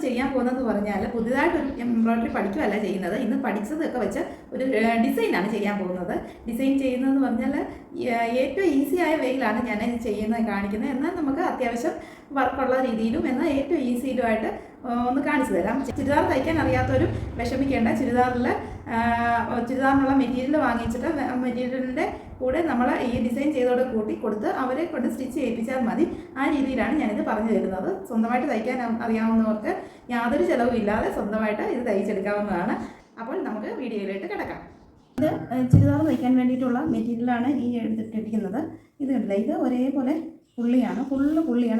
ചെയ്യാൻ പോകുന്നതെന്ന് പറഞ്ഞാൽ പുതിയതായിട്ടൊരു എംബ്രോയ്ഡറി പഠിക്കുകയല്ല ചെയ്യുന്നത്. ഇന്ന് പഠിച്ചതൊക്കെ വെച്ച് ഒരു ഡിസൈനാണ് ചെയ്യാൻ പോകുന്നത്. ഡിസൈൻ ചെയ്യുന്നതെന്ന് പറഞ്ഞാൽ ഏറ്റവും ഈസിയായ വേയിലാണ് ഞാൻ ചെയ്യുന്നത് കാണിക്കുന്നത്. എന്നാൽ നമുക്ക് അത്യാവശ്യം വർക്കുള്ള രീതിയിലും എന്നാൽ ഏറ്റവും ഈസിയിലുമായിട്ട് ഒന്ന് കാണിച്ചു തരാം. ചുരിദാർ തയ്ക്കാൻ അറിയാത്തവരും വിഷമിക്കേണ്ട. ചുരിദാറിനുള്ള മെറ്റീരിയൽ വാങ്ങിച്ചിട്ട് മെറ്റീരിയലിൻ്റെ കൂടെ നമ്മൾ ഈ ഡിസൈൻ ചെയ്തോടെ കൂട്ടി കൊടുത്ത് അവരെ കൊണ്ട് സ്റ്റിച്ച് ചെയ്യിപ്പിച്ചാൽ മതി. ആ രീതിയിലാണ് ഞാനിത് പറഞ്ഞു തരുന്നത്. സ്വന്തമായിട്ട് തയ്ക്കാൻ അറിയാവുന്നവർക്ക് യാതൊരു ചിലവും ഇല്ലാതെ സ്വന്തമായിട്ട് ഇത് തയ്ച്ചെടുക്കാവുന്നതാണ്. അപ്പോൾ നമുക്ക് വീഡിയോയിലേക്ക് കിടക്കാം. ഇത് ചുരിദാർ തയ്ക്കാൻ വേണ്ടിയിട്ടുള്ള മെറ്റീരിയലാണ് ഈ എടുത്തിട്ടിരിക്കുന്നത്. ഇത് കണ്ടില്ല, ഇത് ഒരേപോലെ പുള്ളിയാണ്,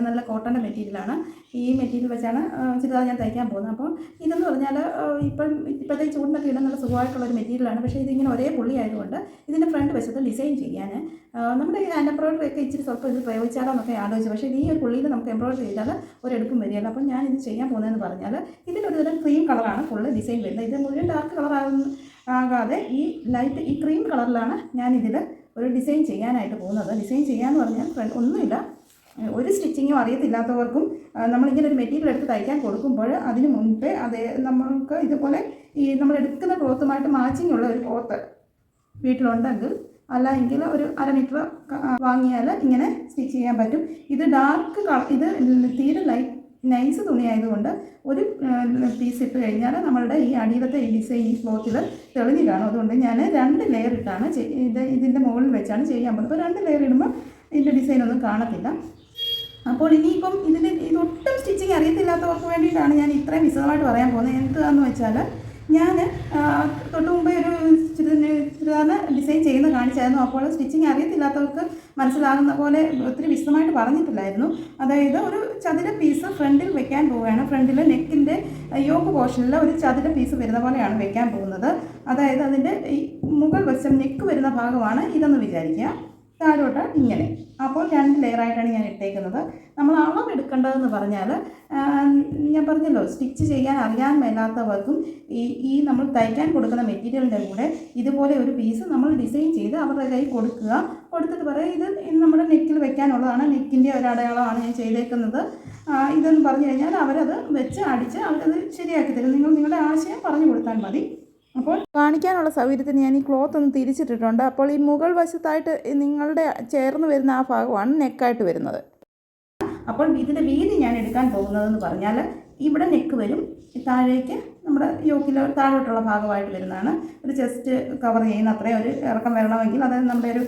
നല്ല കോട്ടൻ്റെ മെറ്റീരിയലാണ്. ഈ മെറ്റീരിയൽ വെച്ചാണ് ചുരിദാർ ഞാൻ തയ്ക്കാൻ പോകുന്നത്. അപ്പോൾ ഇതെന്ന് പറഞ്ഞാൽ ഇപ്പോഴത്തെ ചൂടിനൊക്കെ ഇടാൻ നല്ല സുഖമായിട്ടുള്ളൊരു മെറ്റീരിയലാണ്. പക്ഷേ ഇതിങ്ങനെ ഒരേ പുള്ളി ആയതുകൊണ്ട് ഇതിൻ്റെ ഫ്രണ്ട് വശത്ത് ഡിസൈൻ ചെയ്യാൻ നമ്മുടെ ഈ ഹാൻഡ് എംബ്രോയ്ഡറി ഒക്കെ ഇച്ചിരി സ്വല്പം ഇത് പ്രയോഗിച്ചാലോ എന്നൊക്കെ ആലോചിച്ചു. പക്ഷേ ഈ ഒരു പുള്ളിയിൽ നമുക്ക് എംബ്രോയ്ഡറി ചെയ്താൽ ഒരെടുപ്പും വരികയില്ല. അപ്പോൾ ഞാൻ ഇത് ചെയ്യാൻ പോകുന്നതെന്ന് പറഞ്ഞാൽ ഇതിലൊരു തരം ക്രീം കളറാണ് ഫുള്ള് ഡിസൈൻ വരുന്നത്. ഇത് മുഴുവൻ ഡാർക്ക് കളറാകാതെ ഈ ക്രീം കളറിലാണ് ഞാനിതിൽ ഒരു ഡിസൈൻ ചെയ്യാനായിട്ട് പോകുന്നത്. ഡിസൈൻ ചെയ്യാന്ന് പറഞ്ഞാൽ ഒന്നുമില്ല, ഒരു സ്റ്റിച്ചിങ്ങും അറിയത്തില്ലാത്തവർക്കും നമ്മളിങ്ങനെ ഒരു മെറ്റീരിയൽ എടുത്ത് തയ്ക്കാൻ കൊടുക്കുമ്പോൾ അതിന് മുൻപേ നമ്മൾക്ക് ഇതുപോലെ ഈ നമ്മൾ എടുക്കുന്ന ക്ലോത്തുമായിട്ട് മാച്ചിങ് ഉള്ള ഒരു ക്ലോത്ത് വീട്ടിലുണ്ടെങ്കിൽ അല്ലെങ്കിൽ ഒരു 1/2 മീറ്റർ വാങ്ങിയാൽ ഇങ്ങനെ സ്റ്റിച്ച് ചെയ്യാൻ പറ്റും. ഇത് ഡാർക്ക് ഇത് തീരെ നൈസ് തുണിയായതുകൊണ്ട് ഒരു പീസ് ഇട്ട് കഴിഞ്ഞാൽ നമ്മളുടെ ഈ അടിയിലത്തെ ഈ ഡിസൈൻ ഈ ക്ലോത്തിൽ തെളിഞ്ഞ് കാണും. അതുകൊണ്ട് ഞാൻ 2 ലെയർ ഇട്ടാണ് ഇതിൻ്റെ മുകളിൽ വെച്ചാണ് ചെയ്യാൻ പോകുന്നത്. അപ്പോൾ 2 ലെയർ ഇടുമ്പോൾ ഇതിൻ്റെ ഡിസൈനൊന്നും കാണത്തില്ല. അപ്പോൾ ഇനിയിപ്പം ഇതൊട്ടും സ്റ്റിച്ചിങ് അറിയത്തില്ലാത്തവർക്ക് വേണ്ടിയിട്ടാണ് ഞാൻ ഇത്രയും വിശദമായിട്ട് പറയാൻ പോകുന്നത്. എന്താണെന്ന് വെച്ചാൽ ഞാൻ തൊട്ട് മുമ്പേ ഒരു ചുരിദാറിന് ഡിസൈൻ ചെയ്യുന്നത് കാണിച്ചായിരുന്നു. അപ്പോൾ സ്റ്റിച്ചിങ് അറിയത്തില്ലാത്തവർക്ക് മനസ്സിലാകുന്ന പോലെ ഒത്തിരി വിശദമായിട്ട് പറഞ്ഞിട്ടില്ലായിരുന്നു. അതായത് ഒരു ചതുര പീസ് ഫ്രണ്ടിൽ വെക്കാൻ പോവുകയാണ്. ഫ്രണ്ടിൽ നെക്കിൻ്റെ യോക്ക് പോർഷനിൽ ഒരു ചതുര പീസ് വരുന്ന പോലെയാണ് വെക്കാൻ പോകുന്നത്. അതായത് അതിൻ്റെ ഈ മുകൾ വശം നെക്ക് വരുന്ന ഭാഗമാണ് ഇതെന്ന് വിചാരിക്കുക. താഴോട്ട് ഇങ്ങനെ. അപ്പോൾ 2 ലെയറായിട്ടാണ് ഞാൻ ഇട്ടേക്കുന്നത്. നമ്മൾ അളവെടുക്കേണ്ടതെന്ന് പറഞ്ഞാൽ ഞാൻ പറഞ്ഞല്ലോ, സ്റ്റിച്ച് ചെയ്യാൻ അറിയാൻ മേലാത്തവർക്കും ഈ നമ്മൾ തയ്ക്കാൻ കൊടുക്കുന്ന മെറ്റീരിയലിൻ്റെ കൂടെ ഇതുപോലെ ഒരു പീസ് നമ്മൾ ഡിസൈൻ ചെയ്ത് അവരുടെ കയ്യിൽ കൊടുത്തിട്ട് പറയാം ഇത് നമ്മുടെ നെക്കിൽ വെക്കാനുള്ളതാണ്, നെക്കിൻ്റെ ഒരു അടയാളമാണ് ഞാൻ ചെയ്തേക്കുന്നത് ഇതെന്ന് പറഞ്ഞു കഴിഞ്ഞാൽ അവരത് വെച്ച് അടിച്ച് അവരത് ശരിയാക്കി തരും. നിങ്ങളുടെ ആശയം പറഞ്ഞു കൊടുത്താൽ മതി. അപ്പോൾ കാണിക്കാനുള്ള സൗകര്യത്തിന് ഞാൻ ഈ ക്ലോത്ത് ഒന്ന് തിരിച്ചിട്ടിട്ടുണ്ട്. അപ്പോൾ ഈ മുകൾ വശത്തായിട്ട് നിങ്ങളുടെ ചേർന്ന് വരുന്ന ആ ഭാഗമാണ് നെക്കായിട്ട് വരുന്നത്. അപ്പോൾ ഇതിൻ്റെ വീതി ഞാൻ എടുക്കാൻ പോകുന്നതെന്ന് പറഞ്ഞാൽ ഇവിടെ നെക്ക് വരും, താഴേക്ക് നമ്മുടെ യോക്കിൽ താഴോട്ടുള്ള ഭാഗമായിട്ട് വരുന്നതാണ്. ഒരു ചെസ്റ്റ് കവർ ചെയ്യുന്ന അത്രയും ഒരു ഇറക്കം വരണമെങ്കിൽ, അതായത് നമ്മുടെ ഒരു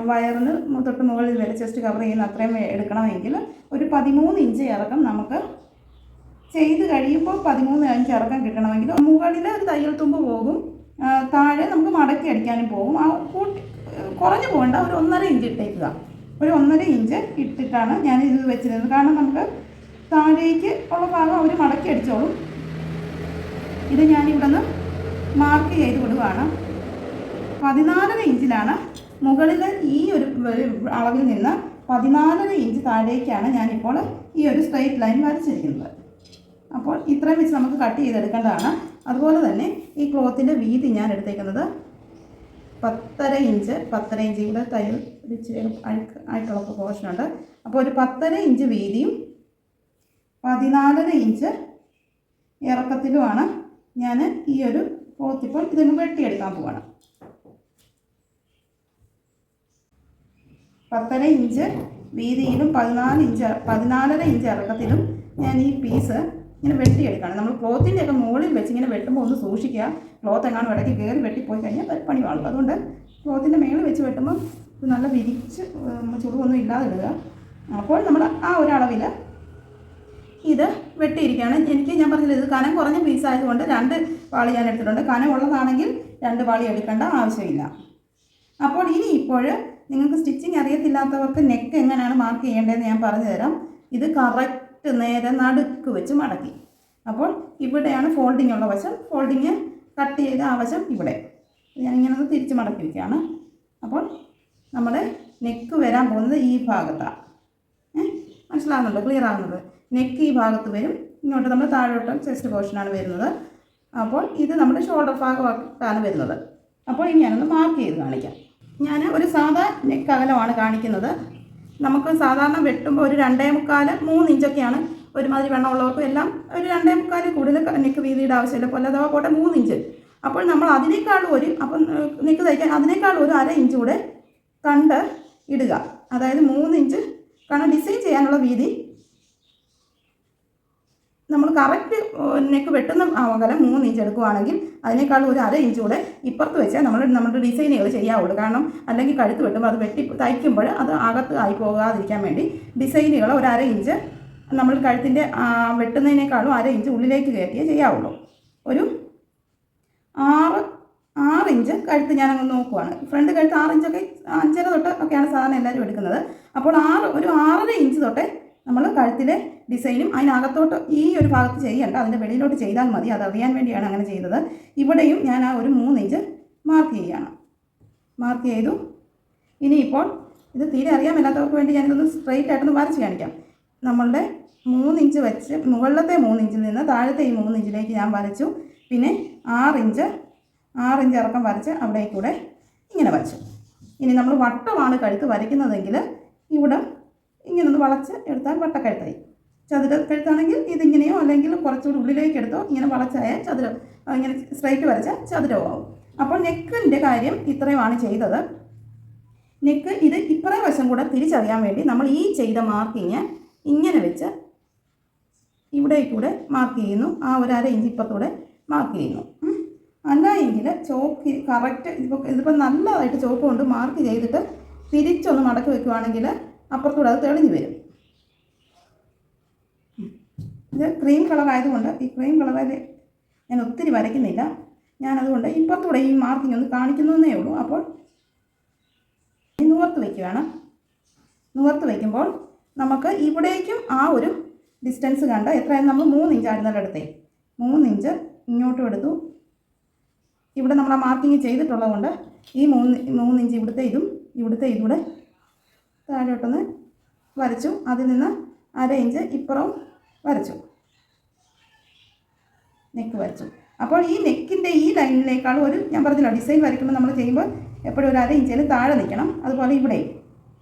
വയറിന് തൊട്ട് മുകളിൽ വരെ ചെസ്റ്റ് കവർ ചെയ്യുന്ന അത്രയും എടുക്കണമെങ്കിൽ ഒരു 13 ഇഞ്ച് ഇറക്കം നമുക്ക് ചെയ്ത് കഴിയുമ്പോൾ 13 ഇഞ്ച് ഇറക്കം കിട്ടണമെങ്കിൽ മുകളിൽ ഒരു തയ്യൽ തുമ്പ് പോകും, താഴെ നമുക്ക് മടക്കി അടിക്കാനും പോകും. ആ കുറഞ്ഞു പോകേണ്ട, ഒരു 1.5 ഇഞ്ച് ഇട്ടേക്കുക. ഒരു 1.5 ഇഞ്ച് ഇട്ടിട്ടാണ് ഞാൻ ഇത് വെച്ചിരുന്നത്. കാരണം നമുക്ക് താഴേക്ക് ഉള്ള ഭാഗം അവർ മടക്കി അടിച്ചോളും. ഇത് ഞാനിവിടെ നിന്ന് മാർക്ക് ചെയ്ത് കൊടുക്കുകയാണ്. 14.5 ഇഞ്ചിലാണ് മുകളിൽ ഈ ഒരു അളവിൽ നിന്ന് 14.5 ഇഞ്ച് താഴേക്കാണ് ഞാനിപ്പോൾ ഈ ഒരു സ്ട്രെയിറ്റ് ലൈൻ വരച്ചിരിക്കുന്നത്. അപ്പോൾ ഇത്രയും വെച്ച് നമുക്ക് കട്ട് ചെയ്തെടുക്കേണ്ടതാണ്. അതുപോലെ തന്നെ ഈ ക്ലോത്തിൻ്റെ വീതി ഞാൻ എടുത്തേക്കുന്നത് 10.5 ഇഞ്ച് ഇവിടെ തയ്യൽ ഇച്ചിരി ആയിട്ടുള്ള പോർഷനുണ്ട്. അപ്പോൾ ഒരു 10.5 ഇഞ്ച് വീതിയും 14.5 ഇഞ്ച് ഇറക്കത്തിലുമാണ് ഞാൻ ഈ ഒരു ക്ലോത്ത് ഇപ്പോൾ ഇതൊന്ന് വെട്ടിയെടുക്കാൻ പോവാണ്. 10.5 ഇഞ്ച് വീതിയിലും 14.5 ഇഞ്ച് ഇറക്കത്തിലും ഞാൻ ഈ പീസ് ഇങ്ങനെ വെട്ടിയെടുക്കുകയാണ്. നമ്മൾ ക്ലോത്തിൻ്റെയൊക്കെ മുകളിൽ വെച്ച് ഇങ്ങനെ വെട്ടുമ്പോൾ ഒന്ന് സൂക്ഷിക്കുക. ക്ലോത്ത് എങ്ങാനും ഇടയ്ക്ക് കയറി വെട്ടിപ്പോയി കഴിഞ്ഞാൽ പണി വാളും. അതുകൊണ്ട് ക്ലോത്തിൻ്റെ മുകളിൽ വെച്ച് വെട്ടുമ്പോൾ ഇത് നല്ല വിരിച്ച് ചുളിവൊന്നും ഇല്ലാതെ ഇടുക. അപ്പോൾ നമ്മൾ ആ ഒരളവിൽ ഇത് വെട്ടിയിരിക്കുകയാണ്. ഞാൻ പറഞ്ഞില്ല, ഇത് കനം കുറഞ്ഞ പീസായതുകൊണ്ട് 2 പാളി ഞാൻ എടുത്തിട്ടുണ്ട്. കനം ഉള്ളതാണെങ്കിൽ 2 പാളി എടുക്കേണ്ട ആവശ്യമില്ല. അപ്പോൾ ഇപ്പോൾ നിങ്ങൾക്ക് സ്റ്റിച്ചിങ് അറിയത്തില്ലാത്തവർക്ക് നെക്ക് എങ്ങനെയാണ് മാർക്ക് ചെയ്യേണ്ടതെന്ന് ഞാൻ പറഞ്ഞു തരാം. ഇത് കറക്റ്റ് നേരെ നടുക്ക് വെച്ച് മടക്കി. അപ്പോൾ ഇവിടെയാണ് ഫോൾഡിങ് ഉള്ള വശം. ഫോൾഡിങ് കട്ട് ചെയ്ത ആ വശം ഇവിടെ ഞാനിങ്ങനെ ഒന്ന് തിരിച്ച് മടക്കി വയ്ക്കുകയാണ്. അപ്പോൾ നമ്മുടെ നെക്ക് വരാൻ പോകുന്നത് ഈ ഭാഗത്താണ്. മനസ്സിലാകുന്നുണ്ടോ? ക്ലിയർ ആകുന്നത്? നെക്ക് ഈ ഭാഗത്ത് വരും. ഇങ്ങോട്ട് നമ്മൾ താഴോട്ട് ചെസ്റ്റ് പോർഷനാണ് വരുന്നത്. അപ്പോൾ ഇത് നമ്മുടെ ഷോൾഡർ ഭാഗത്താണ് വരുന്നത്. അപ്പോൾ ഇനി ഞാനൊന്ന് മാർക്ക് ചെയ്ത് കാണിക്കാം. ഞാൻ ഒരു സാധാ നെക്ക് അകലമാണ് കാണിക്കുന്നത്. നമുക്ക് സാധാരണ വെട്ടുമ്പോൾ ഒരു 2.25-3 ഇഞ്ചൊക്കെയാണ് ഒരുമാതിരി വെണ്ണമുള്ളവർക്കും എല്ലാം ഒരു 2.25 കൂടുതൽ നെക്ക് വീതിയുടെ ആവശ്യമില്ല. പോലെ അഥവാ പോട്ടെ 3 ഇഞ്ച്. അപ്പോൾ നമ്മൾ അതിനേക്കാളും അപ്പം നെക്ക് തയ്ക്കാൻ അതിനേക്കാളും ഒരു 1/2 ഇഞ്ച് കൂടെ കണ്ട് ഇടുക. അതായത് 3 ഇഞ്ച്. കാരണം ഡിസൈൻ ചെയ്യാനുള്ള വീതി നമ്മൾ കറക്റ്റ് നെക്ക് വെട്ടുന്ന അകലം 3 ഇഞ്ച് എടുക്കുകയാണെങ്കിൽ അതിനേക്കാളും ഒരു 1/2 ഇഞ്ച് കൂടെ ഇപ്പുറത്ത് വെച്ചാൽ നമ്മുടെ ഡിസൈനുകൾ ചെയ്യാവുള്ളൂ. കാരണം അല്ലെങ്കിൽ കഴുത്ത് വെട്ടുമ്പോൾ അത് വെട്ടി തയ്ക്കുമ്പോൾ അത് അകത്ത് ആയി പോകാതിരിക്കാൻ വേണ്ടി ഡിസൈനുകൾ ഒരു 1/2 ഇഞ്ച് നമ്മൾ കഴുത്തിൻ്റെ വെട്ടുന്നതിനേക്കാളും 1/2 ഇഞ്ച് ഉള്ളിലേക്ക് കയറ്റിയേ ചെയ്യാവുള്ളൂ. ഒരു 6 ഇഞ്ച് കഴുത്ത് ഞാനങ്ങ് നോക്കുവാണ്. ഫ്രണ്ട് കഴുത്ത് 6 ഇഞ്ചൊക്കെ 5.5 തൊട്ട് ഒക്കെയാണ് സാധാരണ എല്ലാവരും എടുക്കുന്നത്. അപ്പോൾ ഒരു 6.5 ഇഞ്ച് തൊട്ടേ നമ്മൾ കഴുത്തിലെ ഡിസൈനും അതിനകത്തോട്ട് ഈ ഒരു ഭാഗത്ത് ചെയ്യേണ്ട, അതിൻ്റെ വെളിയിലോട്ട് ചെയ്താൽ മതി. അതറിയാൻ വേണ്ടിയാണ് അങ്ങനെ ചെയ്തത്. ഇവിടെയും ഞാൻ ആ ഒരു 3 ഇഞ്ച് മാർക്ക് ചെയ്യുകയാണ്. മാർക്ക് ചെയ്തു. ഇനിയിപ്പോൾ ഇത് തീരെ അറിയാൻ മേലാത്തവർക്ക് വേണ്ടി ഞാനിതൊന്ന് സ്ട്രെയിറ്റ് ആയിട്ടൊന്ന് വരച്ച് കാണിക്കാം. നമ്മളുടെ 3 ഇഞ്ച് വെച്ച് മുകളിലത്തെ 3 ഇഞ്ചിൽ നിന്ന് താഴത്തെ ഈ 3 ഇഞ്ചിലേക്ക് ഞാൻ വരച്ചു. പിന്നെ 6 ഇഞ്ച് ഇറക്കം വരച്ച് അവിടേക്കൂടെ ഇങ്ങനെ വരച്ചു. ഇനി നമ്മൾ വട്ടമാണ് കഴുത്ത് വരയ്ക്കുന്നതെങ്കിൽ ഇവിടെ ഇങ്ങനെ ഒന്ന് വളച്ച് എടുത്താൽ വട്ടക്കഴുത്തായി. ചതുര കഴുത്താണെങ്കിൽ ഇതിങ്ങനെയോ അല്ലെങ്കിൽ കുറച്ചുകൂടി ഉള്ളിലേക്ക് എടുത്തോ ഇങ്ങനെ വളച്ചായ ചതുരം, ഇങ്ങനെ സ്ട്രൈറ്റ് വരച്ചാൽ ചതുരമാവും. അപ്പോൾ നെക്കിൻ്റെ കാര്യം ഇത്രയുമാണ് ചെയ്തത്. നെക്ക് ഇത് ഇപ്പറേ വശം കൂടെ തിരിച്ചറിയാൻ വേണ്ടി നമ്മൾ ഈ ചെയ്ത മാർക്കിങ് ഇങ്ങനെ വെച്ച് ഇവിടേക്കൂടെ മാർക്ക് ചെയ്യുന്നു. ആ ഒരു 1/2 ഇഞ്ച് ഇപ്പത്തൂടെ മാർക്ക് ചെയ്യുന്നു. അല്ല എങ്കിൽ ചോക്ക് കറക്റ്റ് ഇതിപ്പോൾ നല്ലതായിട്ട് ചോക്ക് കൊണ്ട് മാർക്ക് ചെയ്തിട്ട് തിരിച്ചൊന്ന് മടക്കി വെക്കുകയാണെങ്കിൽ അപ്പുറത്തൂടെ അത് തെളിഞ്ഞ് വരും. ഇത് ക്രീം കളർ ആയതുകൊണ്ട് ഈ ക്രീം കളറിൽ ഞാൻ ഒത്തിരി വരയ്ക്കുന്നില്ല. ഞാനതുകൊണ്ട് ഇപ്പുറത്തൂടെ ഈ മാർക്കിങ് ഒന്ന് കാണിക്കുന്നതേ ഉള്ളൂ. അപ്പോൾ നിവർത്ത് വയ്ക്കുകയാണ്. നിവർത്ത് വയ്ക്കുമ്പോൾ നമുക്ക് ഇവിടേക്കും ആ ഒരു ഡിസ്റ്റൻസ് കണ്ട് എത്രയായിരുന്നു നമ്മൾ 3 ഇഞ്ച് ആയിരുന്നല്ലോ എടുത്തേ. 3 ഇഞ്ച് ഇങ്ങോട്ടും എടുത്തു. ഇവിടെ നമ്മൾ ആ മാർക്കിങ് ചെയ്തിട്ടുള്ളത് കൊണ്ട് ഈ 3 ഇഞ്ച് ഇവിടുത്തെ ഇതൂടെ താഴോട്ടൊന്ന് വരച്ചു. അതിൽ നിന്ന് 1/2 ഇഞ്ച് ഇപ്പുറവും വരച്ചു. നെക്ക് വരച്ചു. അപ്പോൾ ഈ നെക്കിൻ്റെ ഈ ലൈനിനേക്കാളും ഞാൻ പറഞ്ഞല്ലോ ഡിസൈൻ വരയ്ക്കുമ്പോൾ നമ്മൾ ചെയ്യുമ്പോൾ എപ്പോഴും ഒരു 1/2 ഇഞ്ചിൽ താഴെ നിൽക്കണം. അതുപോലെ ഇവിടെയും.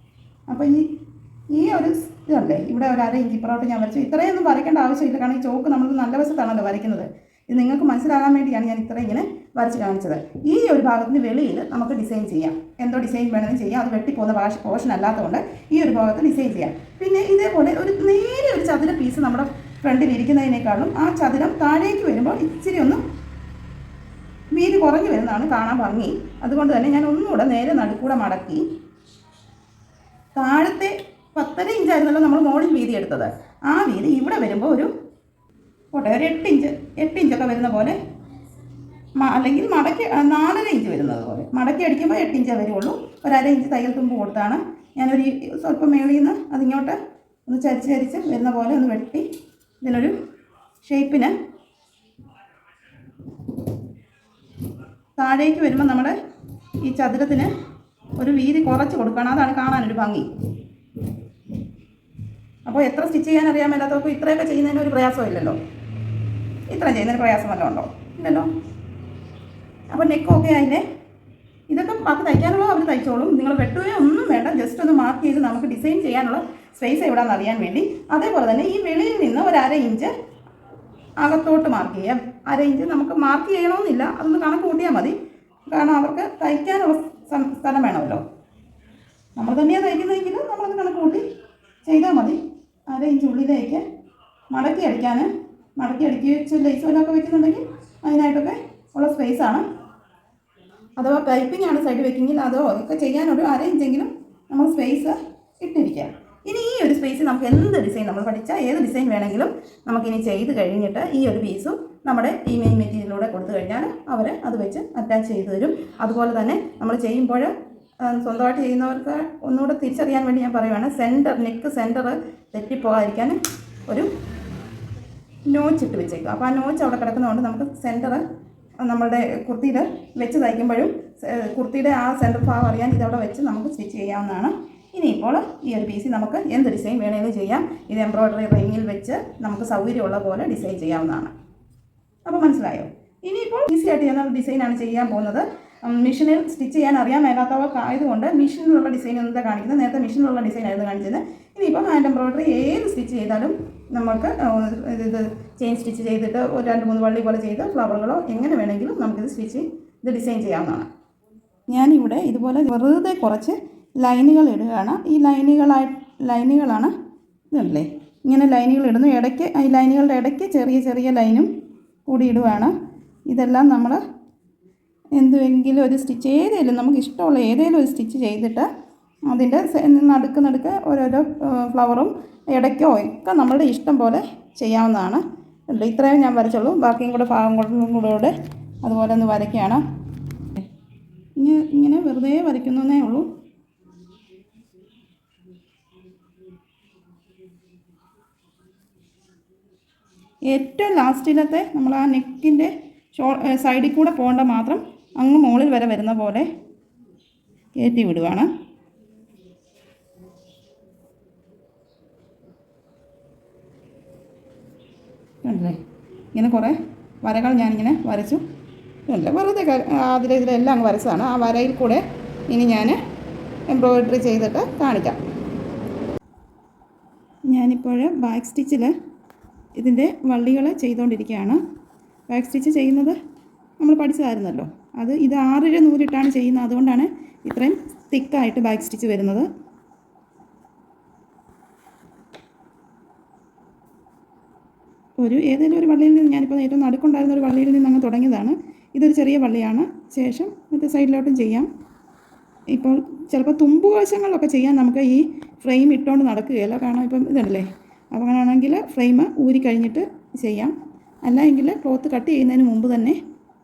അപ്പോൾ ഈ ഒരു ഇതുണ്ടേ ഇവിടെ ഒരു 1/2 ഇഞ്ച് ഇപ്പുറത്തോട്ട് ഞാൻ വരച്ചു. ഇത്രയൊന്നും വരയ്ക്കേണ്ട ആവശ്യമില്ല. കാരണം ഈ ചോക്ക് നമ്മൾ നല്ല വശത്താണല്ലോ വരയ്ക്കുന്നത്. ഇത് നിങ്ങൾക്ക് മനസ്സിലാകാൻ വേണ്ടിയാണ് ഞാൻ ഇത്ര ഇങ്ങനെ വരച്ച് കാണിച്ചത്. ഈ ഒരു ഭാഗത്തിന് വെളിയിൽ നമുക്ക് ഡിസൈൻ ചെയ്യാം. എന്തോ ഡിസൈൻ വേണമെങ്കിൽ ചെയ്യാം. അത് വെട്ടിപ്പോകുന്ന പോർഷൻ അല്ലാത്തതുകൊണ്ട് ഈ ഒരു ഭാഗത്ത് ഡിസൈൻ ചെയ്യാം. പിന്നെ ഇതേപോലെ നേരെ ഒരു ചതുര പീസ് നമ്മുടെ ഫ്രണ്ടിൽ ഇരിക്കുന്നതിനേക്കാളും ആ ചതുരം താഴേക്ക് വരുമ്പോൾ ഇച്ചിരി ഒന്ന് വീതി കുറഞ്ഞു വരുന്നതാണ് കാണാൻ ഭംഗി. അതുകൊണ്ട് തന്നെ ഞാൻ ഒന്നുകൂടെ നേരെ നടുക്കൂടെ മടക്കി താഴത്തെ 10.5 ഇഞ്ചായിരുന്നല്ലോ നമ്മൾ മുകളിൽ വീതി എടുത്തത്. ആ വീതി ഇവിടെ വരുമ്പോൾ ഒരു 8 ഇഞ്ചൊക്കെ വരുന്ന പോലെ, അല്ലെങ്കിൽ മടക്കി 4.5 ഇഞ്ച് വരുന്നത് പോലെ മടക്കി അടിക്കുമ്പോൾ 8 ഇഞ്ചേ വരുള്ളൂ. ഒരു 1/2 ഇഞ്ച് തയ്യൽ തുമ്പ് കൊടുത്താണ് ഞാനൊരു സ്വല്പം മേളിൽ നിന്ന് അതിങ്ങോട്ട് ഒന്ന് ചരിച്ച് വരുന്ന പോലെ ഒന്ന് വെട്ടി ഇതിനൊരു ഷേപ്പിന് താഴേക്ക് വരുമ്പോൾ നമ്മുടെ ഈ ചതുരത്തിന് ഒരു വീതി കുറച്ച് കൊടുക്കണം. അതാണ് കാണാനൊരു ഭംഗി. അപ്പോൾ എത്ര സ്റ്റിച്ച് ചെയ്യാൻ അറിയാൻ മേലാത്തവർക്ക് ഇത്രയൊക്കെ ചെയ്യുന്നതിന് ഒരു പ്രയാസമില്ലല്ലോ. ഇത്ര ചെയ്യുന്നതിന് പ്രയാസം വല്ലതും ഉണ്ടോ? ഇല്ലല്ലോ. അപ്പോൾ നെക്ക് ഓക്കെ ആയില്ലേ? ഇതൊക്കെ ബാക്കി തയ്ക്കാനുള്ളത് അവർ തയ്ച്ചോളും. നിങ്ങൾ വെട്ടുകയോ ഒന്നും വേണ്ട. ജസ്റ്റ് ഒന്ന് മാർക്ക് ചെയ്ത് നമുക്ക് ഡിസൈൻ ചെയ്യാനുള്ള സ്പേസ് എവിടെയാണെന്ന് അറിയാൻ വേണ്ടി. അതേപോലെ തന്നെ ഈ വെളിയിൽ നിന്ന് ഒരു 1/2 ഇഞ്ച് അകത്തോട്ട് മാർക്ക് ചെയ്യാം. 1/2 ഇഞ്ച് നമുക്ക് മാർക്ക് ചെയ്യണമെന്നില്ല. അതൊന്ന് കണക്ക് കൂട്ടിയാൽ മതി. കാരണം അവർക്ക് തയ്ക്കാനുള്ള സ്ഥലം വേണമല്ലോ. നമ്മൾ തന്നെയാണ് തയ്ക്കുന്നതെങ്കിൽ നമ്മളത് കണക്ക് കൂട്ടി ചെയ്താൽ മതി. 1/2 ഇഞ്ച് ഉള്ളിലേക്ക് മടക്കി അടുക്കി വെച്ച് ലേസ് വല്ലതൊക്കെ വെക്കുന്നുണ്ടെങ്കിൽ അതിനായിട്ടൊക്കെ ഉള്ള സ്പേസാണ്. അഥവാ പൈപ്പിംഗ് ആണ് സൈഡ് വെക്കെങ്കിൽ അതോ ഒക്കെ ചെയ്യാനൊരു 1/2 ഇഞ്ചെങ്കിലും നമ്മൾ സ്പേസ് ഇട്ടിരിക്കുക. ഇനി ഈ ഒരു സ്പേസിൽ നമുക്ക് എന്ത് ഡിസൈൻ നമ്മൾ പഠിച്ചാൽ ഏത് ഡിസൈൻ വേണമെങ്കിലും നമുക്കിനി ചെയ്ത് കഴിഞ്ഞിട്ട് ഈ ഒരു പീസും നമ്മുടെ ഈ മെയിൻ മെറ്റീരിയലിലൂടെ കൊടുത്തു കഴിഞ്ഞാൽ അവർ അത് വെച്ച് അറ്റാച്ച് ചെയ്ത് തരും. അതുപോലെ തന്നെ നമ്മൾ ചെയ്യുമ്പോൾ സ്വന്തമായിട്ട് ചെയ്യുന്നവർക്ക് ഒന്നുകൂടെ തിരിച്ചറിയാൻ വേണ്ടി ഞാൻ പറയുവാണ്, നെക്ക് സെൻറ്റർ തെറ്റിപ്പോകാതിരിക്കാൻ ഒരു നോച്ചിട്ട് വെച്ചേക്കും. അപ്പോൾ ആ നോച്ച് അവിടെ കിടക്കുന്നതുകൊണ്ട് നമുക്ക് സെൻറ്റർ നമ്മളുടെ കുർത്തിയിൽ വെച്ച് തയ്ക്കുമ്പോഴും കുർത്തിയുടെ ആ സെൻറ്റർ ഭാഗം അറിയാൻ ഇതവിടെ വെച്ച് നമുക്ക് സ്റ്റിച്ച് ചെയ്യാവുന്നതാണ്. ഇനിയിപ്പോൾ ഈ ഒരു പീസിൽ നമുക്ക് എന്ത് ഡിസൈൻ വേണമെങ്കിലും ചെയ്യാം. ഇത് എംബ്രോയ്ഡറി റിങ്ങിൽ വെച്ച് നമുക്ക് സൗകര്യമുള്ള പോലെ ഡിസൈൻ ചെയ്യാവുന്നതാണ്. അപ്പോൾ മനസ്സിലായോ? ഇനിയിപ്പോൾ ഈസി ആയിട്ട് ചെയ്യുന്ന ഡിസൈനാണ് ചെയ്യാൻ പോകുന്നത്. മെഷീനിൽ സ്റ്റിച്ച് ചെയ്യാൻ അറിയാൻ മേലാത്തവർക്കായതുകൊണ്ട് മെഷീനിലുള്ള ഡിസൈൻ എന്താ കാണിക്കുന്നത്. നേരത്തെ മെഷീനിലുള്ള ഡിസൈൻ ആയിരുന്നു കാണിച്ചത്. ഇനിയിപ്പോൾ ഹാൻഡ് എംബ്രോയ്ഡറി ഏത് സ്റ്റിച്ച് ചെയ്താലും നമുക്ക് ഇത് ചെയിൻ സ്റ്റിച്ച് ചെയ്തിട്ട് ഒരു 2-3 വള്ളി പോലെ ചെയ്ത് ഫ്ലവറുകളോ എങ്ങനെ വേണമെങ്കിലും നമുക്കിത് ഡിസൈൻ ചെയ്യാവുന്നതാണ്. ഞാനിവിടെ ഇതുപോലെ വെറുതെ കുറച്ച് ലൈനുകൾ ഇടുകയാണ്. ഈ ലൈനുകളാണ് ഇതല്ലേ, ഇങ്ങനെ ലൈനുകൾ ഇടുന്നു. ഇടയ്ക്ക് ഈ ലൈനുകളുടെ ഇടയ്ക്ക് ചെറിയ ചെറിയ ലൈനും കൂടി ഇടുകയാണ്. ഇതെല്ലാം നമ്മൾ എന്തെങ്കിലും ഒരു സ്റ്റിച്ച് നമുക്ക് ഇഷ്ടമുള്ള ഏതെങ്കിലും ഒരു സ്റ്റിച്ച് ചെയ്തിട്ട് അതിൻ്റെ നടുക്ക് ഓരോരോ ഫ്ലവറും ഇടയ്ക്കോ ഒക്കെ നമ്മളുടെ ഇഷ്ടം പോലെ ചെയ്യാവുന്നതാണ്. ഇത്രയും ഞാൻ വരച്ചുള്ളൂ. ബാക്കിയും കൂടെ ഭാഗം കൂടെ അതുപോലെ ഒന്ന് വരയ്ക്കുകയാണ്. ഇങ്ങനെ വെറുതെ വരയ്ക്കുന്നതേ ഉള്ളൂ. ഏറ്റവും ലാസ്റ്റിലത്തെ നമ്മൾ ആ നെക്കിൻ്റെ സൈഡിൽ കൂടെ പോകേണ്ട മാത്രം അങ്ങ് മുകളിൽ വരെ വരുന്ന പോലെ കയറ്റി വിടുകയാണ്. കണ്ടില്ലേ, ഇങ്ങനെ കുറേ വരകൾ ഞാനിങ്ങനെ വരച്ചു. അല്ല വെറുതെ ഇതിലെല്ലാം അങ്ങ് വരച്ചതാണ്. ആ വരയിൽ കൂടെ ഇനി ഞാൻ എംബ്രോയിഡറി ചെയ്തിട്ട് കാണിക്കാം. ഞാനിപ്പോൾ ബാക്ക് സ്റ്റിച്ചിൽ ഇതിൻ്റെ വള്ളികൾ ചെയ്തുകൊണ്ടിരിക്കുകയാണ്. ബാക്ക് സ്റ്റിച്ച് ചെയ്യുന്നത് നമ്മൾ പഠിച്ചതായിരുന്നല്ലോ. ഇത് 6 നൂലിട്ടാണ് ചെയ്യുന്നത്. അതുകൊണ്ടാണ് ഇത്രയും തിക്കായിട്ട് ബാക്ക് സ്റ്റിച്ച് വരുന്നത്. ഏതെങ്കിലും ഒരു വള്ളിയിൽ നിന്ന്, ഞാനിപ്പോൾ ഏറ്റവും നടുക്കുണ്ടായിരുന്ന ഒരു വള്ളിയിൽ നിന്ന് അങ്ങ് തുടങ്ങിയതാണ്. ഇതൊരു ചെറിയ വള്ളിയാണ്. ശേഷം മറ്റേ സൈഡിലോട്ടും ചെയ്യാം. ഇപ്പോൾ ചിലപ്പോൾ തുമ്പുവശങ്ങളിലൊക്കെ ചെയ്യാൻ നമുക്ക് ഈ ഫ്രെയിം ഇട്ടുകൊണ്ട് നടക്കുകയില്ല. കാരണം ഇപ്പം ഇതുണ്ടല്ലേ, അങ്ങനെയാണെങ്കിൽ ഫ്രെയിം ഊരി കഴിഞ്ഞിട്ട് ചെയ്യാം. അല്ലെങ്കിൽ ക്ലോത്ത് കട്ട് ചെയ്യുന്നതിന് മുമ്പ് തന്നെ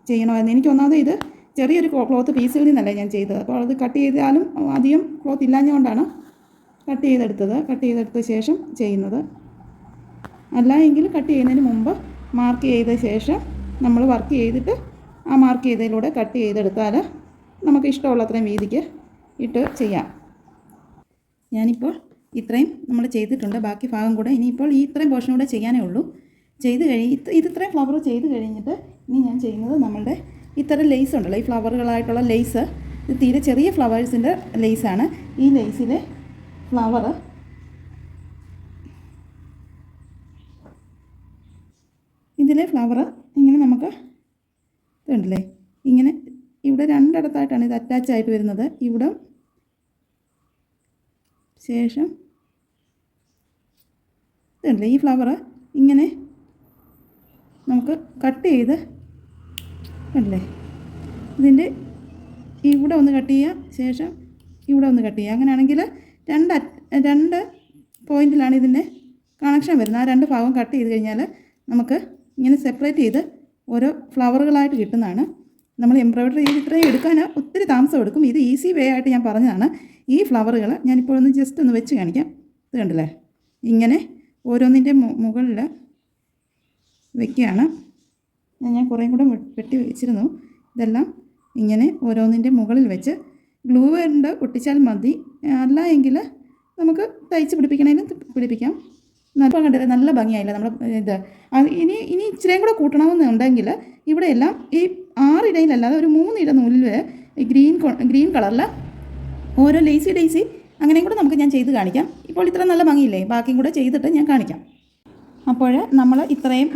ചെയ്യണമായിരുന്നു. എനിക്ക് ഒന്നാമത് ഇത് ചെറിയൊരു ക്ലോത്ത് പീസിൽ നിന്നല്ല ഞാൻ ചെയ്തത്. അപ്പോൾ അത് കട്ട് ചെയ്താലും അധികം ക്ലോത്ത് ഇല്ലാഞ്ഞുകൊണ്ടാണ് കട്ട് ചെയ്തെടുത്ത ശേഷം ചെയ്യുന്നത്. അല്ല എങ്കിൽ കട്ട് ചെയ്യുന്നതിന് മുമ്പ് മാർക്ക് ചെയ്ത ശേഷം നമ്മൾ വർക്ക് ചെയ്തിട്ട് ആ മാർക്ക് ചെയ്തതിലൂടെ കട്ട് ചെയ്തെടുത്താൽ നമുക്ക് ഇഷ്ടമുള്ളത്രയും വീതിക്ക് ഇട്ട് ചെയ്യാം. ഞാനിപ്പോൾ ഇത്രയും നമ്മൾ ചെയ്തിട്ടുണ്ട്. ബാക്കി ഭാഗം കൂടെ ഇനിയിപ്പോൾ ഇത്രയും പോർഷൻ കൂടെ ചെയ്യാനേ ഉള്ളൂ. ഇത്രയും ഫ്ലവർ ചെയ്ത് കഴിഞ്ഞിട്ട് ഇനി ഞാൻ ചെയ്യുന്നത് നമ്മളുടെ ഇത്തരം ലേസ് ഉണ്ടല്ലോ, ഈ ഫ്ലവറുകളായിട്ടുള്ള ലേസ്. ഇത് തീരെ ചെറിയ ഫ്ലവേഴ്സിൻ്റെ ലേസാണ്. ഈ ലേസിലെ ഫ്ലവർ ഇങ്ങനെ നമുക്ക് ഇതുണ്ടല്ലേ, ഇങ്ങനെ ഇവിടെ രണ്ടിടത്തായിട്ടാണ് ഇത് അറ്റാച്ചായിട്ട് വരുന്നത്. ഇവിടെ ശേഷം ഇതുണ്ടല്ലേ, ഈ ഫ്ലവർ ഇങ്ങനെ നമുക്ക് കട്ട് ചെയ്ത് അല്ലേ, ഇതിൻ്റെ ഇവിടെ ഒന്ന് കട്ട് ചെയ്യുക, ശേഷം ഇവിടെ ഒന്ന് കട്ട് ചെയ്യുക. അങ്ങനെയാണെങ്കിൽ രണ്ട് പോയിൻറ്റിലാണ് ഇതിൻ്റെ കണക്ഷൻ വരുന്നത്. ആ 2 ഭാഗം കട്ട് ചെയ്ത് കഴിഞ്ഞാൽ നമുക്ക് ഇങ്ങനെ സെപ്പറേറ്റ് ചെയ്ത് ഓരോ ഫ്ലവറുകളായിട്ട് കിട്ടുന്നതാണ്. നമ്മൾ എംബ്രോയിഡറി ചെയ്ത് ഇത്രയും എടുക്കാൻ ഒത്തിരി താമസം എടുക്കും. ഇത് ഈസി വേ ആയിട്ട് ഞാൻ പറഞ്ഞതാണ്. ഈ ഫ്ലവറുകൾ ഞാനിപ്പോൾ ഒന്ന് ജസ്റ്റ് ഒന്ന് വെച്ച് കാണിക്കാം. ഇത് കണ്ടില്ലേ, ഇങ്ങനെ ഓരോന്നിൻ്റെ മുകളിൽ വയ്ക്കുകയാണ്. ഞാൻ കുറേയും കൂടെ വെട്ടി വെച്ചിരുന്നു. ഇതെല്ലാം ഇങ്ങനെ ഓരോന്നിൻ്റെ മുകളിൽ വെച്ച് ഗ്ലൂ കൊണ്ട് ഒട്ടിച്ചാൽ മതി. അല്ല എങ്കിൽ നമുക്ക് തയ്ച്ച് പിടിപ്പിക്കണമെങ്കിൽ പിടിപ്പിക്കാം. കണ്ടില്ല, നല്ല ഭംഗിയായില്ല നമ്മൾ ഇത്. ഇനി ഇച്ചിരിയും കൂടെ കൂട്ടണമെന്നുണ്ടെങ്കിൽ ഇവിടെയെല്ലാം ഈ 6 ഇടയിലല്ലാതെ ഒരു 3 ഇട നൂലിൽ ഗ്രീൻ കളറിൽ ഓരോ ഡേയ്സി അങ്ങനെയും കൂടെ ഞാൻ ചെയ്ത് കാണിക്കാം. ഇപ്പോൾ ഇത്ര നല്ല ഭംഗിയില്ലേ, ബാക്കിയും കൂടെ ചെയ്തിട്ട് ഞാൻ കാണിക്കാം. അപ്പോൾ നമ്മൾ ഇത്രയും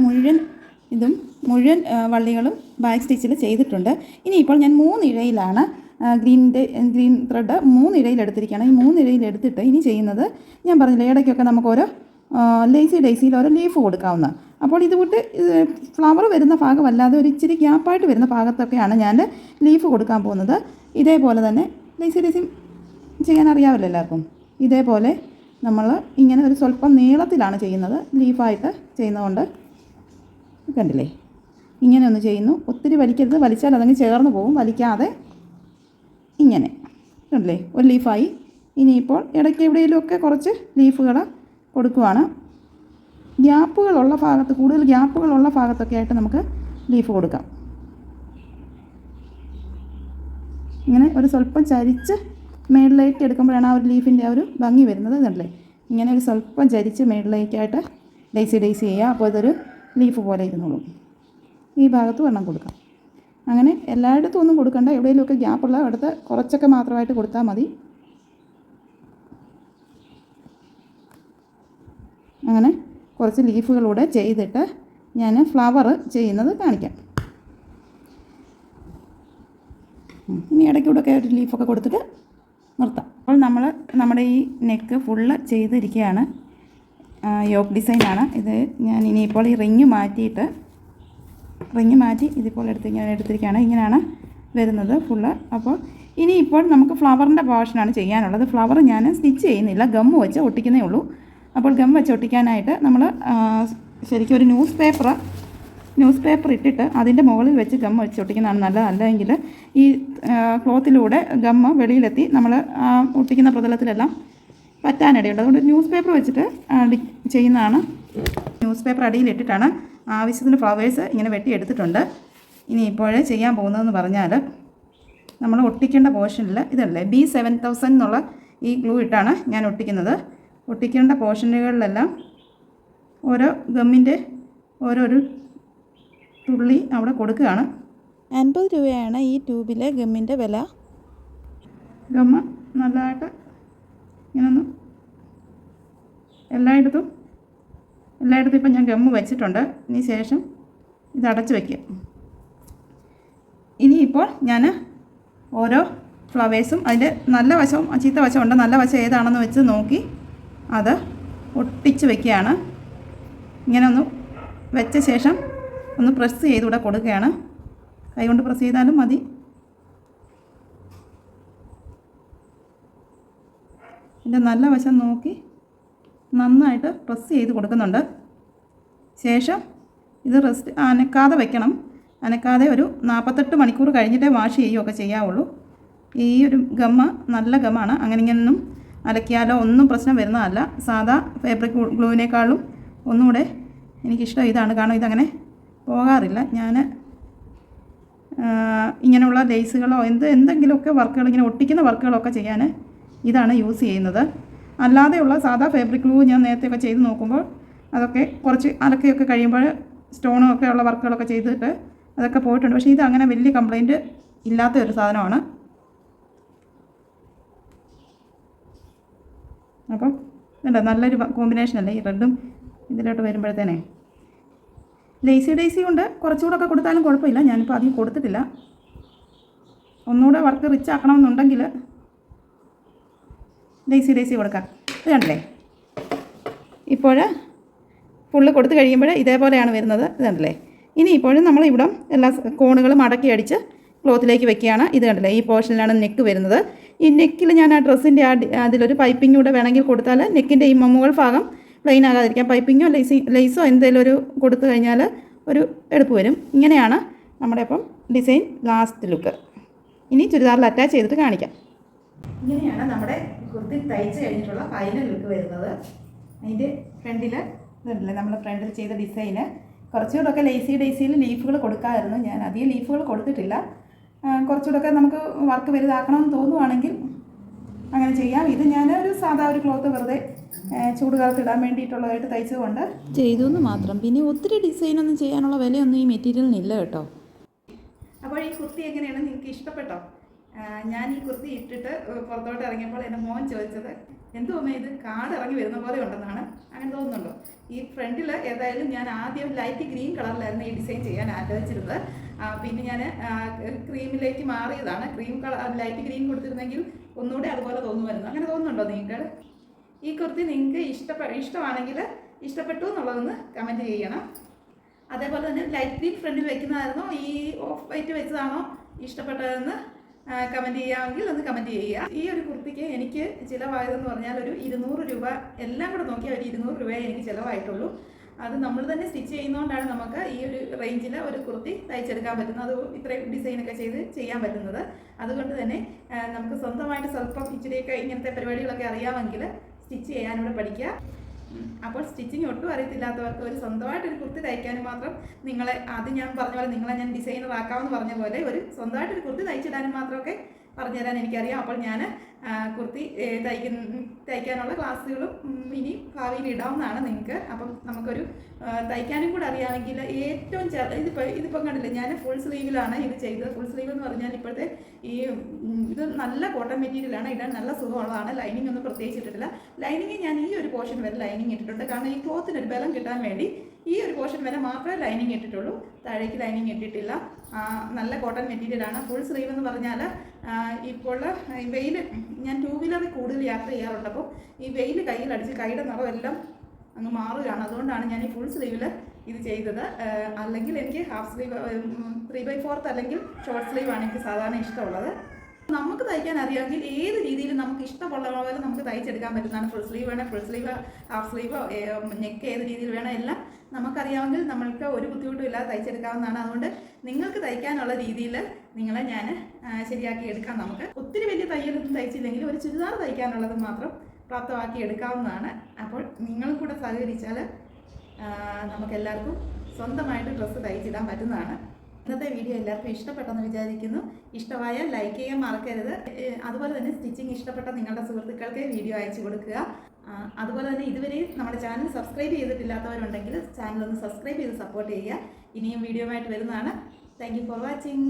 മുഴുവൻ വള്ളികളും ബാക്ക് സ്റ്റിച്ചിൽ ചെയ്തിട്ടുണ്ട്. ഇനിയിപ്പോൾ ഞാൻ 3 ഇഴയിലാണ് ഗ്രീൻ ത്രെഡ് 3 ഇഴയിൽ എടുത്തിരിക്കുകയാണ്. ഈ 3 ഇഴയിൽ എടുത്തിട്ട് ഇനി ചെയ്യുന്നത്, ഞാൻ പറഞ്ഞില്ലേ, ഇടയ്ക്കൊക്കെ നമുക്ക് ഓരോ ഡേയ്സിയിൽ ഓരോ ലീഫ് കൊടുക്കാവുന്ന. അപ്പോൾ ഇതുകൂട്ട് ഫ്ലവർ വരുന്ന ഭാഗമല്ലാതെ ഒരു ഇച്ചിരി ഗ്യാപ്പായിട്ട് വരുന്ന ഭാഗത്തൊക്കെയാണ് ഞാൻ ലീഫ് കൊടുക്കാൻ പോകുന്നത്. ഇതേപോലെ തന്നെ ഡേയ്സി ചെയ്യാൻ അറിയാമല്ലോ എല്ലാവർക്കും. ഇതേപോലെ നമ്മൾ ഇങ്ങനെ ഒരു സ്വല്പം നീളത്തിലാണ് ചെയ്യുന്നത്. ലീഫായിട്ട് ചെയ്യുന്നതുകൊണ്ട് കണ്ടില്ലേ, ഇങ്ങനെ ഒന്ന് ചെയ്യുന്നു. ഒത്തിരി വലിക്കരുത്, വലിച്ചാൽ അതങ്ങ് ചേർന്ന് പോകും. വലിക്കാതെ ഇങ്ങനെ കണ്ടില്ലേ, ഒരു ലീഫായി. ഇനിയിപ്പോൾ ഇടയ്ക്ക് എവിടെയെങ്കിലുമൊക്കെ കുറച്ച് ലീഫുകൾ കൊടുക്കുവാണ്. കൂടുതൽ ഗ്യാപ്പുകളുള്ള ഭാഗത്തൊക്കെ ആയിട്ട് നമുക്ക് ലീഫ് കൊടുക്കാം. ഇങ്ങനെ ഒരു സ്വല്പം ചരിച്ച് മേളിലേക്ക് എടുക്കുമ്പോഴാണ് ആ ഒരു ലീഫിൻ്റെ ആ ഒരു ഭംഗി വരുന്നത്. ഇതല്ലേ, ഇങ്ങനെ ഒരു സ്വല്പം ചരിച്ച് മേളിലേക്കായിട്ട് ഡേയ്സി ചെയ്യുക. അപ്പോൾ ഇതൊരു ലീഫ് പോലെ ഇരുന്നോളും. ഈ ഭാഗത്ത് വെള്ളം കൊടുക്കാം. അങ്ങനെ എല്ലായിടത്തും ഒന്നും കൊടുക്കണ്ട, എവിടെയെങ്കിലുമൊക്കെ ഗ്യാപ്പുള്ള അടുത്ത് കുറച്ചൊക്കെ മാത്രമായിട്ട് കൊടുത്താൽ മതി. അങ്ങനെ കുറച്ച് ലീഫുകളൂടെ ചെയ്തിട്ട് ഞാൻ ഫ്ലവർ ചെയ്യുന്നത് കാണിക്കാം. ഇനി ഇടയ്ക്കൂടെയൊക്കെ ഒരു ലീഫൊക്കെ കൊടുത്തിട്ട് നിർത്താം. അപ്പോൾ നമ്മുടെ ഈ നെക്ക് ഫുള്ള് ചെയ്തിരിക്കുകയാണ്. യോക്ക് ഡിസൈനാണ് ഇത്. ഞാൻ ഇനിയിപ്പോൾ ഈ റിങ് മാറ്റി ഇതിപ്പോൾ എടുത്തിരിക്കുകയാണ്. ഇങ്ങനെയാണ് വരുന്നത് ഫുള്ള്. അപ്പോൾ ഇനിയിപ്പോൾ നമുക്ക് ഫ്ലവറിൻ്റെ പോർഷനാണ് ചെയ്യാനുള്ളത്. ഫ്ലവർ ഞാൻ സ്റ്റിച്ച് ചെയ്യുന്നില്ല, ഗം വെച്ച് ഒട്ടിക്കുന്നേ ഉള്ളൂ. അപ്പോൾ ഗം വെച്ച് ഒട്ടിക്കാനായിട്ട് നമ്മൾ ശരിക്കും ഒരു ന്യൂസ് പേപ്പർ ഇട്ടിട്ട് അതിൻ്റെ മുകളിൽ വെച്ച് ഗം വെച്ച് ഒട്ടിക്കുന്നതാണ് നല്ലത്. അല്ലെങ്കിൽ ഈ ക്ലോത്തിലൂടെ ഗമ്മ് വെളിയിലെത്തി നമ്മൾ ഒട്ടിക്കുന്ന പ്രതലത്തിലെല്ലാം പറ്റാനിടയുണ്ട്. അതുകൊണ്ട് ന്യൂസ് പേപ്പർ വെച്ചിട്ട് ചെയ്യുന്നതാണ്. ന്യൂസ് പേപ്പർ അടിയിലിട്ടിട്ടാണ് ആവശ്യത്തിന് ഫ്ലവേഴ്സ് ഇങ്ങനെ വെട്ടിയെടുത്തിട്ടുണ്ട്. ഇനി ഇപ്പോഴേ ചെയ്യാൻ പോകുന്നതെന്ന് പറഞ്ഞാൽ നമ്മൾ ഒട്ടിക്കേണ്ട പോർഷനിൽ ഇതല്ലേ B7000 എന്നുള്ള ഈ ഗ്ലൂ ഇട്ടാണ് ഞാൻ ഒട്ടിക്കുന്നത്. ഒട്ടിക്കേണ്ട പോർഷനുകളിലെല്ലാം ഓരോ ഗമ്മിൻ്റെ ഓരോരു തുള്ളി അവിടെ കൊടുക്കുകയാണ്. 50 രൂപയാണ് ഈ ട്യൂബിലെ ഗമ്മിൻ്റെ വില. ഗമ്മ് നല്ലതായിട്ട് ഇങ്ങനൊന്ന് എല്ലായിടത്തും ഇപ്പം ഞാൻ ഗമ്മ് വെച്ചിട്ടുണ്ട്. ഇനി ശേഷം ഇത് അടച്ച് വയ്ക്കുക. ഇനിയിപ്പോൾ ഞാൻ ഓരോ ഫ്ലവേഴ്സും അതിൻ്റെ നല്ല വശവും ചീത്ത വശമുണ്ട്. നല്ല വശം ഏതാണെന്ന് വെച്ച് നോക്കി അത് ഒട്ടിച്ച് വയ്ക്കുകയാണ്. ഇങ്ങനെ ഒന്ന് വെച്ച ശേഷം ഒന്ന് പ്രസ് ചെയ്തുകൂടെ കൊടുക്കുകയാണ്. കൈകൊണ്ട് പ്രസ് ചെയ്താലും മതി. ഇതിൻ്റെ നല്ല വശം നോക്കി നന്നായിട്ട് പ്രസ് ചെയ്ത് കൊടുക്കുന്നുണ്ട്. ശേഷം ഇത് അനക്കാതെ വെക്കണം. അനക്കാതെ ഒരു 48 മണിക്കൂർ കഴിഞ്ഞിട്ടേ വാഷ് ചെയ്യുകയൊക്കെ ചെയ്യാവുള്ളൂ. ഈ ഒരു ഗമ്മ നല്ല ഗമ്മാണ്. ഇങ്ങനെയൊന്നും അലക്കിയാലോ ഒന്നും പ്രശ്നം വരുന്നതല്ല. സാധാ ഫാബ്രിക് ഗ്ലൂവിനേക്കാളും ഒന്നുകൂടെ എനിക്കിഷ്ടം ഇതാണ്. കാരണം ഇതങ്ങനെ പോകാറില്ല. ഞാൻ ഇങ്ങനെയുള്ള ലേസുകളോ എന്തെങ്കിലുമൊക്കെ വർക്കുകൾ ഇങ്ങനെ ഒട്ടിക്കുന്ന വർക്കുകളൊക്കെ ചെയ്യാൻ ഇതാണ് യൂസ് ചെയ്യുന്നത്. അല്ലാതെയുള്ള സാധാ ഫാബ്രിക് ഗ്ലൂ ഞാൻ നേരത്തെയൊക്കെ ചെയ്ത് നോക്കുമ്പോൾ അതൊക്കെ കുറച്ച് അലക്കയൊക്കെ കഴിയുമ്പോൾ സ്റ്റോണും ഒക്കെ ഉള്ള വർക്കുകളൊക്കെ ചെയ്തിട്ട് അതൊക്കെ പോയിട്ടുണ്ട്. പക്ഷേ ഇത് അങ്ങനെ വലിയ കംപ്ലൈൻറ്റ് ഇല്ലാത്ത ഒരു സാധനമാണ്. അപ്പം വേണ്ട നല്ലൊരു കോമ്പിനേഷനല്ലേ ഈ റെഡും ഇതിലോട്ട് വരുമ്പോഴത്തേനെ. ഡേയ്സി കൊണ്ട് കുറച്ചുകൂടെ ഒക്കെ കൊടുത്താലും കുഴപ്പമില്ല. ഞാനിപ്പോൾ അധികം കൊടുത്തിട്ടില്ല. ഒന്നുകൂടെ വർക്ക് റിച്ച് ആക്കണമെന്നുണ്ടെങ്കിൽ ഡേയ്സി കൊടുക്കാം. ഇത് കണ്ടല്ലേ, ഇപ്പോൾ ഫുള്ള് കൊടുത്തു കഴിയുമ്പോൾ ഇതേപോലെയാണ് വരുന്നത്. ഇത് കണ്ടല്ലേ. ഇനി ഇപ്പോഴും നമ്മൾ ഇവിടെ എല്ലാ കോണുകളും മടക്കി അടിച്ച് ക്ലോത്തിലേക്ക് വെക്കുകയാണ്. ഇത് കണ്ടല്ലേ, ഈ പോർഷനിലാണ് നെക്ക് വരുന്നത്. ഈ നെക്കിൽ ഞാൻ ആ ഡ്രസ്സിൻ്റെ അതിലൊരു പൈപ്പിംഗ് കൂടെ വേണമെങ്കിൽ കൊടുത്താൽ നെക്കിൻ്റെ ഈ മുകൾ ഭാഗം പ്ലെയിൻ ആകാതിരിക്കാം. പൈപ്പിങ്ങോ ലേസോ എന്തെങ്കിലും ഒരു കൊടുത്തു കഴിഞ്ഞാൽ ഒരു എടുപ്പ് വരും. ഇങ്ങനെയാണ് നമ്മുടെ അപ്പം ഡിസൈൻ ലാസ്റ്റ് ലുക്ക്. ഇനി ചുരിദാറിൽ അറ്റാച്ച് ചെയ്തിട്ട് കാണിക്കാം. ഇങ്ങനെയാണ് നമ്മുടെ കുർത്തി തയ്ച്ച് കഴിഞ്ഞിട്ടുള്ള ഫൈനൽ ലുക്ക് വരുന്നത്. അതിൻ്റെ ഫ്രണ്ടിൽ ഇതല്ലേ നമ്മൾ ഫ്രണ്ടിൽ ചെയ്ത ഡിസൈന്. കുറച്ചുകൂടെയൊക്കെ ഡേയ്സിയിൽ ലീഫുകൾ കൊടുക്കാമായിരുന്നു. ഞാൻ അധികം ലീഫുകൾ കൊടുത്തിട്ടില്ല. കുറച്ചുകൂടെയൊക്കെ നമുക്ക് വർക്ക് വലുതാക്കണമെന്ന് തോന്നുവാണെങ്കിൽ അങ്ങനെ ചെയ്യാം. ഇത് ഞാൻ ഒരു സാധാ ഒരു ക്ലോത്ത് വെറുതെ ചൂടുകാലത്ത് ഇടാൻ വേണ്ടിയിട്ടുള്ളതായിട്ട് തയ്ച്ചതുകൊണ്ട് ചെയ്തു എന്ന് മാത്രം. പിന്നെ ഒത്തിരി ഡിസൈനൊന്നും ചെയ്യാനുള്ള വിലയൊന്നും ഈ മെറ്റീരിയലിനില്ല കേട്ടോ. അപ്പോൾ ഈ കുർത്തി എങ്ങനെയാണ്, നിങ്ങൾക്ക് ഇഷ്ടപ്പെട്ടോ? ഞാൻ ഈ കുർത്തി ഇട്ടിട്ട് പുറത്തോട്ട് ഇറങ്ങിയപ്പോൾ എൻ്റെ മോൻ ചോദിച്ചത് എന്തോന്നേ ഇത് കാട് ഇറങ്ങി വരുന്ന പോലെ ഉണ്ടെന്നാണ്. അങ്ങനെ തോന്നുന്നുണ്ടോ? ഈ ഫ്രണ്ടിൽ ഏതായാലും ഞാൻ ആദ്യം ലൈറ്റ് ഗ്രീൻ കളറിലായിരുന്നു ഈ ഡിസൈൻ ചെയ്യാൻ ആലോചിച്ചിരുന്നത്. പിന്നെ ഞാൻ ക്രീമിലേക്ക് മാറിയതാണ്. ക്രീം കളർ ലൈറ്റ് ഗ്രീൻ കൊടുത്തിരുന്നെങ്കിൽ ഒന്നുകൂടെ അതുപോലെ തോന്നുമായിരുന്നു. അങ്ങനെ തോന്നുന്നുണ്ടോ നിങ്ങൾക്ക്? ഈ കുർത്തി നിങ്ങൾക്ക് ഇഷ്ടമാണെങ്കിൽ ഇഷ്ടപ്പെട്ടു എന്നുള്ളതൊന്ന് കമൻറ്റ് ചെയ്യണം. അതേപോലെ തന്നെ ലൈറ്റ് ഗ്രീൻ ഫ്രണ്ടിൽ വെക്കുന്നതായിരുന്നോ ഈ ഓഫ് വൈറ്റ് വെച്ചതാണോ ഇഷ്ടപ്പെട്ടതെന്ന് കമൻറ്റ് ചെയ്യാമെങ്കിൽ ഒന്ന് കമൻറ്റ് ചെയ്യുക. ഈ ഒരു കുർത്തിക്ക് എനിക്ക് ചിലവായതെന്ന് പറഞ്ഞാൽ ഒരു 200 രൂപ, എല്ലാം കൂടെ നോക്കിയാൽ ഒരു 200 രൂപയെ എനിക്ക് ചിലവായിട്ടുള്ളൂ. അത് നമ്മൾ തന്നെ സ്റ്റിച്ച് ചെയ്യുന്നതുകൊണ്ടാണ് നമുക്ക് ഈ ഒരു റേഞ്ചിൽ ഒരു കുർത്തി തയ്ച്ചെടുക്കാൻ പറ്റുന്നത്. അത് ഇത്രയും ഡിസൈനൊക്കെ ചെയ്യാൻ പറ്റുന്നത്. അതുകൊണ്ട് തന്നെ നമുക്ക് സ്വന്തമായിട്ട് സ്വല്പം ഇച്ചിരിയൊക്കെ ഇങ്ങനത്തെ പരിപാടികളൊക്കെ അറിയാമെങ്കിൽ സ്റ്റിച്ച് ചെയ്യാനൂടെ പഠിക്കുക. അപ്പോൾ സ്റ്റിച്ചിങ് ഒട്ടും അറിയത്തില്ലാത്തവർക്ക് ഒരു സ്വന്തമായിട്ടൊരു കുർത്തി തയ്ക്കാനും മാത്രം ഞാൻ പറഞ്ഞ പോലെ നിങ്ങളെ ഞാൻ ഡിസൈനർ ആക്കാമെന്ന് പറഞ്ഞ പോലെ ഒരു സ്വന്തമായിട്ടൊരു കുർത്തി തയ്ച്ചിടാനും മാത്രമൊക്കെ പറഞ്ഞുതരാൻ എനിക്കറിയാം. അപ്പോൾ ഞാൻ കുർത്തി തയ്ക്കാനുള്ള ക്ലാസ്സുകളും ഇനി ഭാവിയിൽ ഇടാവുന്നതാണ് നിങ്ങൾക്ക്. അപ്പം നമുക്കൊരു തയ്ക്കാനും കൂടെ അറിയാമെങ്കിൽ ഏറ്റവും ഇതിപ്പം കണ്ടില്ല, ഞാൻ ഫുൾ സ്ലീവിലാണ് ഇത് ചെയ്തത്. ഫുൾ സ്ലീവ് എന്ന് പറഞ്ഞാൽ ഇപ്പോഴത്തെ ഇത് നല്ല കോട്ടൺ മെറ്റീരിയലാണ്, ഇടാൻ നല്ല സുഖമുള്ളതാണ്. ലൈനിങ് ഒന്നും പ്രത്യേകിച്ച് ഇട്ടിട്ടില്ല. ലൈനിങ് ഞാൻ ഈ ഒരു പോർഷൻ വരെ ലൈനിങ് ഇട്ടിട്ടുണ്ട്, കാരണം ഈ ക്ലോത്തിനൊരു ബലം കിട്ടാൻ വേണ്ടി ഈ ഒരു പോർഷൻ വരെ മാത്രമേ ലൈനിങ് ഇട്ടിട്ടുള്ളൂ, താഴേക്ക് ലൈനിങ് ഇട്ടിട്ടില്ല. നല്ല കോട്ടൺ മെറ്റീരിയലാണ്. ഫുൾ സ്ലീവ് എന്ന് പറഞ്ഞാൽ ഇപ്പോൾ വെയിൽ, ഞാൻ 2 വീലറിൽ കൂടുതൽ യാത്ര ചെയ്യാറുണ്ട്. അപ്പോൾ ഈ വെയിൽ കയ്യിലടിച്ച് കൈയുടെ നിറമെല്ലാം അങ്ങ് മാറുകയാണ്. അതുകൊണ്ടാണ് ഞാൻ ഈ ഫുൾ സ്ലീവിൽ ഇത് ചെയ്തത്. അല്ലെങ്കിൽ എനിക്ക് ഹാഫ് സ്ലീവ് 3/4 അല്ലെങ്കിൽ ഷോർട്ട് സ്ലീവാണ് എനിക്ക് സാധാരണ ഇഷ്ടമുള്ളത്. നമുക്ക് തയ്ക്കാൻ അറിയാമെങ്കിൽ ഏത് രീതിയിൽ നമുക്ക് ഇഷ്ടമുള്ള പോലെ നമുക്ക് തയ്ച്ചെടുക്കാൻ പറ്റുന്നതാണ്. ഫുൾ സ്ലീവ് വേണേൽ full sleeve, half sleeve, neck ഏത് രീതിയിൽ വേണം എല്ലാം നമുക്കറിയാമെങ്കിൽ നമ്മൾക്ക് ഒരു ബുദ്ധിമുട്ടും ഇല്ലാതെ തയ്ച്ചെടുക്കാവുന്നതാണ്. അതുകൊണ്ട് നിങ്ങൾക്ക് തയ്ക്കാനുള്ള രീതിയിൽ നിങ്ങളെ ഞാൻ ശരിയാക്കി എടുക്കാം. നമുക്ക് ഒത്തിരി വലിയ തയ്യലൊന്നും തയ്ച്ചില്ലെങ്കിൽ ഒരു ചുരിദാർ തയ്ക്കാനുള്ളത് മാത്രം പ്രാപ്തമാക്കി എടുക്കാവുന്നതാണ്. അപ്പോൾ നിങ്ങളും കൂടെ സഹകരിച്ചാൽ നമുക്കെല്ലാവർക്കും സ്വന്തമായിട്ട് ഡ്രസ്സ് തയ്ച്ചിടാൻ പറ്റുന്നതാണ്. ഇന്നത്തെ വീഡിയോ എല്ലാവർക്കും ഇഷ്ടപ്പെട്ടെന്ന് വിചാരിക്കുന്നു. ഇഷ്ടമായാൽ ലൈക്ക് ചെയ്യാൻ മറക്കരുത്. അതുപോലെ തന്നെ സ്റ്റിച്ചിങ് ഇഷ്ടപ്പെട്ട നിങ്ങളുടെ സുഹൃത്തുക്കൾക്ക് വീഡിയോ അയച്ചു കൊടുക്കുക. അതുപോലെ തന്നെ ഇതുവരെ നമ്മുടെ ചാനൽ സബ്സ്ക്രൈബ് ചെയ്തിട്ടില്ലാത്തവരുണ്ടെങ്കിൽ ചാനൽ ഒന്ന് സബ്സ്ക്രൈബ് ചെയ്ത് സപ്പോർട്ട് ചെയ്യുക. ഇനിയും വീഡിയോ ആയിട്ട് വരുന്നതാണ്. Thank you for watching.